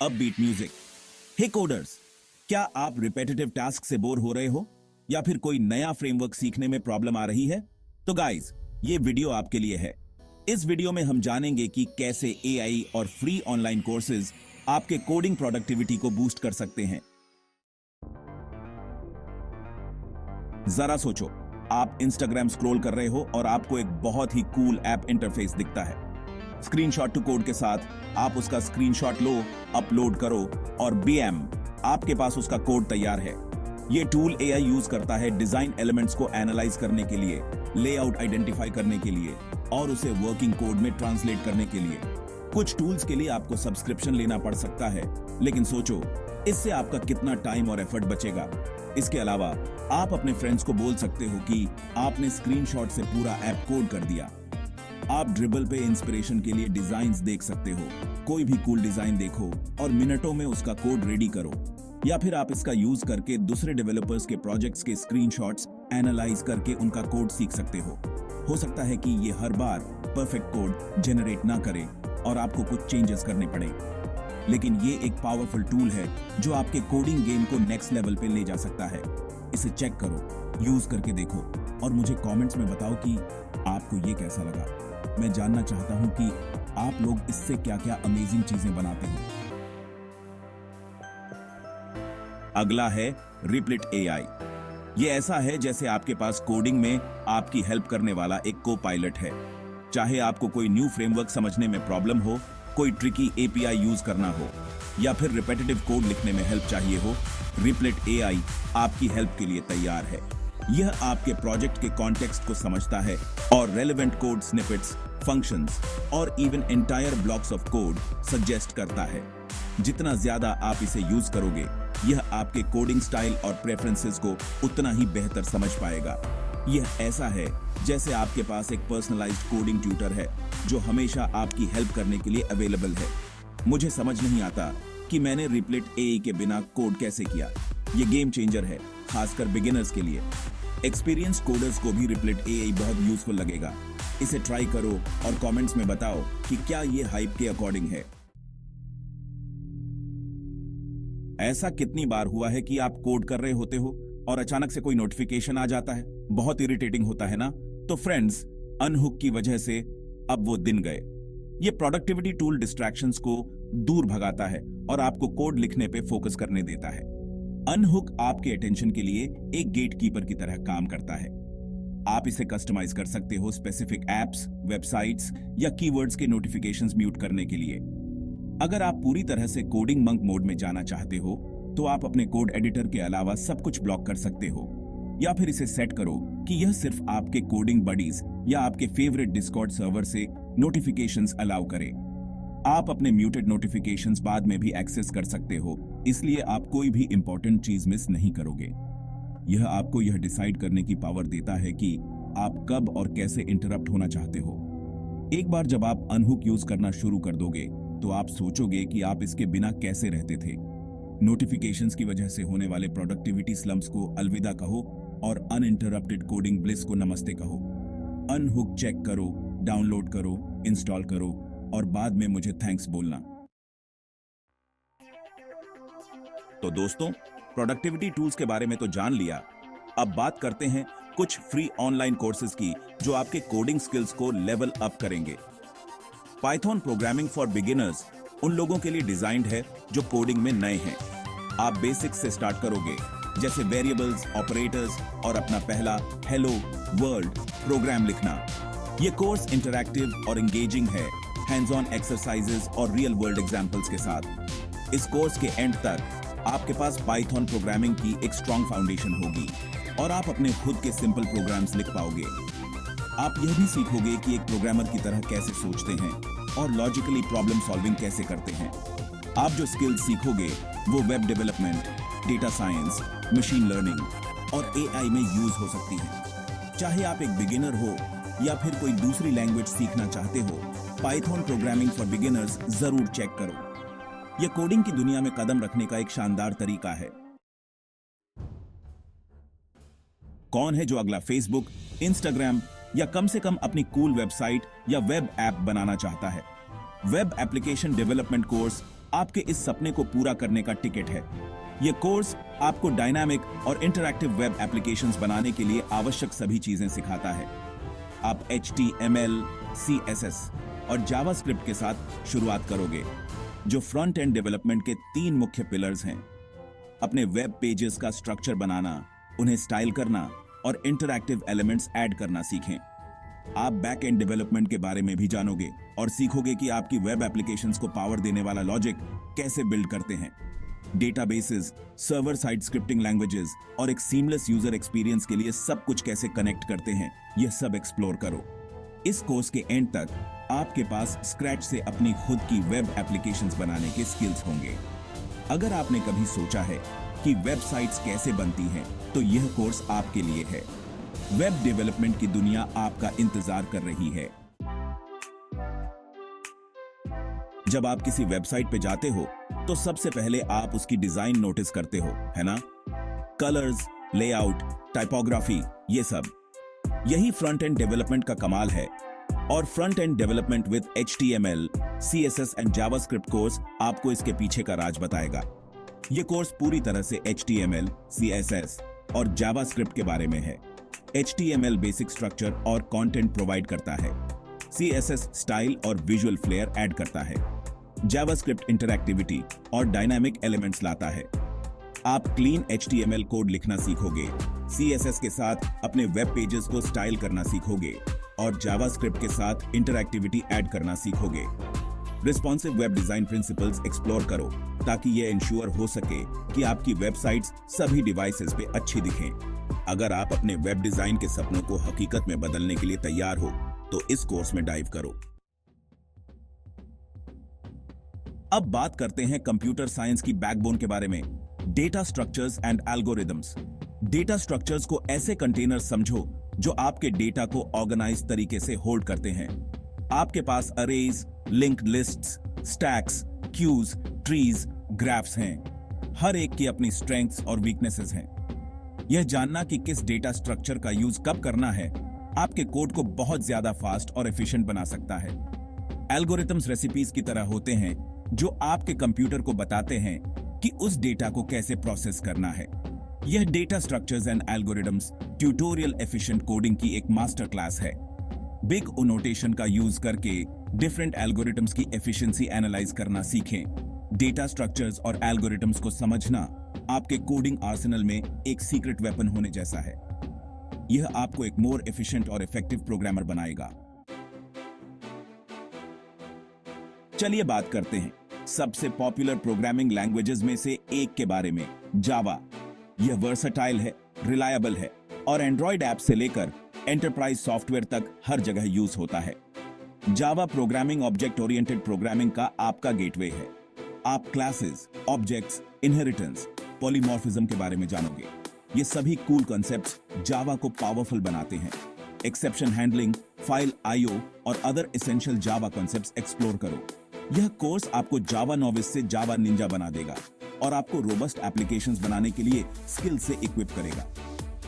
Upbeat music. हे coders, क्या आप repetitive task से बोर हो रहे हो या फिर कोई नया फ्रेमवर्क सीखने में प्रॉब्लम आ रही है? तो गाइस, ये वीडियो आपके लिए है। इस वीडियो में हम जानेंगे कि कैसे एआई और फ्री ऑनलाइन कोर्सेज आपके कोडिंग प्रोडक्टिविटी को बूस्ट कर सकते हैं। जरा सोचो, आप इंस्टाग्राम स्क्रॉल कर रहे हो और आपको एक बहुत ही कूल ऐप इंटरफेस दिखता है। स्क्रीनशॉट टू कोड के साथ आप उसका स्क्रीनशॉट लो, अपलोड करो और बीएम, आपके पास उसका कोड तैयार है। ये टूल एआई यूज करता है डिजाइन एलिमेंट्स को एनालाइज करने के लिए, लेआउट आइडेंटिफाई करने के लिए और उसे वर्किंग कोड में ट्रांसलेट करने के लिए। कुछ टूल्स के लिए आपको सब्सक्रिप्शन लेना पड़ सकता है, लेकिन सोचो इससे आपका कितना टाइम और एफर्ट बचेगा। इसके अलावा आप अपने फ्रेंड्स को बोल सकते हो कि आपने स्क्रीनशॉट से पूरा ऐप कोड कर दिया। आप ड्रिबल पे इंस्पिरेशन के लिए डिजाइन्स देख सकते हो। कोई भी कूल डिजाइन देखो और मिनटों में उसका कोड रेडी करो। या फिर आप इसका यूज करके दूसरे डेवलपर्स के प्रोजेक्ट्स के स्क्रीनशॉट्स एनालाइज करके उनका कोड सीख सकते हो सकता है कि ये हर बार परफेक्ट कोड जनरेट ना करे और आपको कुछ चेंजेस करने पड़े, लेकिन ये एक पावरफुल टूल है जो आपके कोडिंग गेम को नेक्स्ट लेवल पे ले जा सकता है। इसे चेक करो, यूज करके देखो और मुझे कमेंट्स में बताओ कि आपको ये कैसा लगा। मैं जानना चाहता हूं कि आप लोग इससे क्या-क्या अमेजिंग चीजें बनाते हो। अगला है रिप्लिट एआई। ये ऐसा है जैसे आपके पास कोडिंग में आपकी हेल्प करने वाला एक को पायलट है। चाहे आपको कोई न्यू फ्रेमवर्क समझने में प्रॉब्लम हो, कोई ट्रिकी एपीआई यूज करना हो या फिर रिपीटेटिव कोड लिखने में हेल्प चाहिए हो, रिप्लिट एआई आपकी हेल्प के लिए तैयार है। यह आपके प्रोजेक्ट के कॉन्टेक्स्ट को समझता है और रेलेवेंट कोड स्निपेट्स, फंक्शंस और even entire blocks of code suggest करता है। जितना ज्यादा आप इसे यूज करोगे, यह आपके कोडिंग स्टाइल और प्रेफरेंसेस को उतना ही बेहतर समझ पाएगा। यह ऐसा है जैसे आपके पास एक पर्सनलाइज्ड कोडिंग ट्यूटर है जो हमेशा आपकी हेल्प करने के लिए अवेलेबल है। मुझे समझ नहीं आता कि मैंने रिप्लिट एआई के बिना कोड कैसे किया। ये गेम चेंजर है, खासकर बिगिनर्स के लिए। एक्सपीरियंस कोडर्स को भी रिप्लिट एआई बहुत यूजफुल लगेगा। इसे ट्राई करो और कमेंट्स में बताओ कि क्या ये हाइप के अकॉर्डिंग है। ऐसा कितनी बार हुआ है कि आप कोड कर रहे होते हो और अचानक से कोई नोटिफिकेशन आ जाता है? बहुत इरिटेटिंग होता है ना? तो फ्रेंड्स, अनहुक की वजह से अब वो दिन गए। ये प्रोडक्टिविटी टूल डिस्ट्रैक्शंस को दूर भगाता है और आपको कोड लिखने पे फोकस करने देता है। अनहुक आपके अटेंशन के लिए एक गेटकीपर की तरह काम करता है। आप इसे कस्टमाइज कर सकते हो स्पेसिफिक एप्स, वेबसाइट्स या कीवर्ड्स के नोटिफिकेशंस म्यूट करने के लिए। अगर आप पूरी तरह से कोडिंग मंक मोड में जाना चाहते हो तो आप अपने कोड एडिटर के अलावा सब कुछ ब्लॉक कर सकते हो, या फिर इसे सेट करो कि यह सिर्फ आपके कोडिंग बडीज या आपके फेवरेट डिस्कॉर्ड सर्वर से नोटिफिकेशंस अलाउ करे। आप अपने म्यूटेड नोटिफिकेशंस बाद में भी एक्सेस कर सकते हो, इसलिए आप कोई भी इंपॉर्टेंट चीज मिस नहीं करोगे। यह आपको यह डिसाइड करने की पावर देता है कि आप कब और कैसे इंटरप्ट होना चाहते हो। एक बार जब आप अनहुक यूज करना शुरू कर दोगे तो आप सोचोगे कि आप इसके बिना कैसे रहते थे। नोटिफिकेशंस की वजह से होने वाले प्रोडक्टिविटी स्लम्प्स को अलविदा कहो और अनइंटरप्टेड कोडिंग ब्लिस को नमस्ते कहो। अनहुक चेक करो, डाउनलोड करो, इंस्टॉल करो और बाद में मुझे थैंक्स बोलना। तो दोस्तों, प्रोडक्टिविटी टूल्स के बारे में तो जान लिया। अब बात करते हैं कुछ फ्री ऑनलाइन कोर्सेज की जो आपके कोडिंग स्किल्स को लेवल अप करेंगे। पाइथन प्रोग्रामिंग फॉर बिगिनर्स उन लोगों के लिए डिजाइंड है जो कोडिंग में नए हैं। आप बेसिक्स से स्टार्ट करोगे, जैसे वेरिएबल्स, ऑपरेटर्स और अपना पहला हेलो वर्ल्ड प्रोग्राम लिखना। यह कोर्स इंटरैक्टिव और एंगेजिंग है, हैंड्स ऑन एक्सरसाइजेस और रियल वर्ल्ड एग्जांपल्स के साथ। इस कोर्स के एंड तक आपके पास पाइथन प्रोग्रामिंग की एक स्ट्रॉन्ग फाउंडेशन होगी और आप अपने खुद के सिंपल प्रोग्राम्स लिख पाओगे। आप यह भी सीखोगे कि एक प्रोग्रामर की तरह कैसे सोचते हैं और लॉजिकली प्रॉब्लम सॉल्विंग कैसे करते हैं। आप जो स्किल्स सीखोगे वो web development, data science, machine learning और एआई में यूज हो सकती है। चाहे आप एक बिगिनर हो या फिर कोई दूसरी लैंग्वेज सीखना चाहते हो, पाइथन प्रोग्रामिंग फॉर बिगिनर्स जरूर चेक करो। यह कोडिंग की दुनिया में कदम रखने का एक शानदार तरीका है। कौन है जो अगला फेसबुक, इंस्टाग्राम या कम से कम अपनी कूल वेबसाइट या वेब ऐप बनाना चाहता है? वेब एप्लीकेशन डेवलपमेंट कोर्स आपके इस सपने को पूरा करने का टिकट है। यह कोर्स आपको डायनामिक और इंटरैक्टिव वेब एप्लीकेशंस बनाने के लिए आवश्यक सभी चीजें सिखाता है। आप HTML, CSS और जावास्क्रिप्ट के साथ शुरुआत करोगे, जो फ्रंट एंड डेवलपमेंट के 3 मुख्य पिलर्स हैं। अपने वेब पेजेस का स्ट्रक्चर बनाना, उन्हें स्टाइल करना और इंटरैक्टिव एलिमेंट्स ऐड करना सीखें। आप बैक एंड डेवलपमेंट के बारे में भी जानोगे और सीखोगे कि आपकी वेब एप्लीकेशंस को पावर देने वाला लॉजिक कैसे बिल्ड करते हैं। Databases, server side scripting languages और एक सीमलेस यूजर एक्सपीरियंस के लिए सब कुछ कैसे कनेक्ट करते हैं, यह सब एक्सप्लोर करो। इस कोर्स के एंड तक आपके पास स्क्रैच से अपनी खुद की वेब एप्लीकेशंस बनाने के स्किल्स होंगे। अगर आपने कभी सोचा है कि वेबसाइट्स कैसे बनती हैं, तो यह कोर्स आपके लिए है। वेब डेवलपमेंट की दुनिया आपका इंतजार कर रही है। जब आप किसी वेबसाइट पे जाते हो तो सबसे पहले आप उसकी डिजाइन नोटिस करते हो, है ना? कलर्स, लेआउट, टाइपोग्राफी, ये सब। यही फ्रंट एंड डेवलपमेंट का कमाल है। और front end development with HTML, CSS and JavaScript course आपको इसके पीछे का राज बताएगा। यह कोर्स पूरी तरह से HTML, CSS और जावास्क्रिप्ट के बारे में है। HTML बेसिक स्ट्रक्चर और कंटेंट प्रोवाइड करता है। CSS स्टाइल और विजुअल फ्लेयर ऐड करता है। जावास्क्रिप्ट इंटरैक्टिविटी और डायनामिक एलिमेंट्स लाता है। आप क्लीन HTML कोड लिखना सीखोगे, CSS के साथ अपने वेब पेजेस को स्टाइल करना सीखोगे और जावास्क्रिप्ट के साथ इंटरैक्टिविटी ऐड करना सीखोगे। Responsive web design principles explore करो ताकि यह इंश्योर हो सके कि आपकी वेबसाइट्स सभी डिवाइसेस पे अच्छी दिखें। अगर आप अपने वेब डिजाइन के सपनों को हकीकत में बदलने के लिए तैयार हो, तो इस कोर्स में डाइव करो। अब बात करते हैं कंप्यूटर साइंस की बैकबोन के बारे में, data structures and algorithms. Data structures को ऐसे कंटेनर समझो जो आपके डेटा को ऑर्गेनाइज तरीके से होल्ड करते हैं। आपके पास arrays, linked lists, stacks, queues, trees, graphs हैं। हर एक की अपनी स्ट्रेंथ्स और वीकनेसेस हैं। यह जानना कि किस डेटा स्ट्रक्चर का यूज कब करना है, आपके कोड को बहुत ज्यादा फास्ट और एफिशिएंट बना सकता है। एल्गोरिथम्स रेसिपीज की तरह होते हैं जो आपके कंप्यूटर को बताते हैं कि उस डेटा को कैसे प्रोसेस करना है। यह data structures and algorithms tutorial efficient coding की एक मास्टर क्लास है। बिग ओ नोटेशन का यूज करके डिफरेंट एल्गोरिथम्स की एफिशिएंसी एनालाइज करना सीखें। डेटा स्ट्रक्चर्स और एल्गोरिथम्स को समझना आपके कोडिंग आर्सेनल में एक सीक्रेट वेपन होने जैसा है। यह आपको एक मोर एफिशिएंट और इफेक्टिव प्रोग्रामर बनाएगा। चलिए बात करते हैं सबसे पॉपुलर प्रोग्रामिंग लैंग्वेजेस में से एक के बारे में, जावा। यह वर्सटाइल है, रिलायबल है और एंड्रॉयड ऐप से लेकर एंटरप्राइज सॉफ्टवेयर तक हर जगह यूज होता है। Java programming object oriented programming का आपका गेटवे है। आप क्लासेस, ऑब्जेक्ट्स, इनहेरिटेंस, पॉलीमॉर्फिज्म के बारे में जानोगे। ये सभी कूल कॉन्सेप्ट्स जावा को पावरफुल बनाते हैं। एक्सेप्शन हैंडलिंग, फाइल IO और अदर एसेंशियल जावा कॉन्सेप्ट्स एक्सप्लोर करो। यह कोर्स आपको जावा नॉविस से जावा निंजा बना देगा और आपको रोबस्ट एप्लीकेशंस बनाने के लिए स्किल से इक्विप करेगा।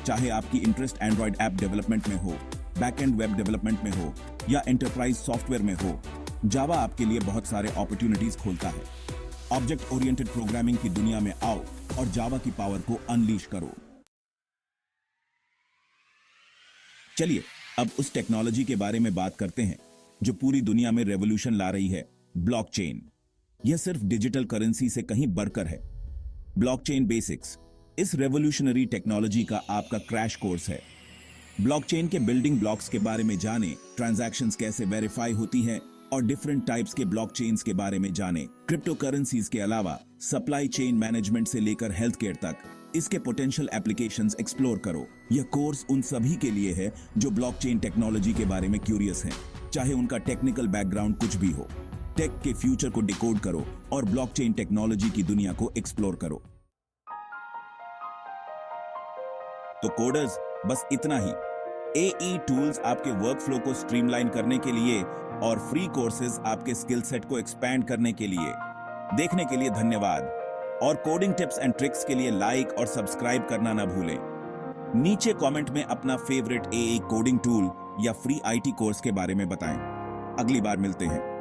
चाहे आपकी इंटरेस्ट एंड्रॉयड ऐप डेवलपमेंट में हो, बैकएंड वेब डेवलपमेंट में हो या एंटरप्राइज सॉफ्टवेयर में हो, जावा आपके लिए बहुत सारे अपॉर्चुनिटीज खोलता है। ऑब्जेक्ट ओरिएंटेड प्रोग्रामिंग की दुनिया में आओ और जावा की पावर को अनलीश करो। चलिए अब उस टेक्नोलॉजी के बारे में बात करते हैं जो पूरी दुनिया में रेवोल्यूशन ला रही है, ब्लॉकचेन। यह सिर्फ डिजिटल करेंसी से कहीं बढ़कर है। ब्लॉकचेन बेसिक्स इस रेवोल्यूशनरी टेक्नोलॉजी का आपका क्रैश कोर्स है। ब्लॉकचेन के बिल्डिंग ब्लॉक्स के बारे में जाने, ट्रांजैक्शंस कैसे वेरीफाई होती हैं और डिफरेंट टाइप्स के ब्लॉकचेन्स के बारे में जाने। क्रिप्टो करेंसीज के अलावा सप्लाई चेन मैनेजमेंट से लेकर हेल्थ केयर तक इसके पोटेंशियल एप्लीकेशंस एक्सप्लोर करो। यह कोर्स उन सभी के लिए है जो ब्लॉकचेन टेक्नोलॉजी के बारे में क्यूरियस हैं, चाहे उनका टेक्निकल बैकग्राउंड कुछ भी हो। टेक के फ्यूचर को डिकोड करो और ब्लॉकचेन टेक्नोलॉजी की दुनिया को एक्सप्लोर करो। तो कोडर्स, बस इतना ही। AE टूल्स आपके वर्कफ्लो को स्ट्रीमलाइन करने के लिए और फ्री कोर्सेज आपके स्किल सेट को एक्सपैंड करने के लिए। देखने के लिए धन्यवाद और कोडिंग टिप्स एंड ट्रिक्स के लिए लाइक और सब्सक्राइब करना ना भूलें। नीचे कमेंट में अपना फेवरेट AE कोडिंग टूल या फ्री IT कोर्स के बारे में बताएं। अगली बार मिलते हैं।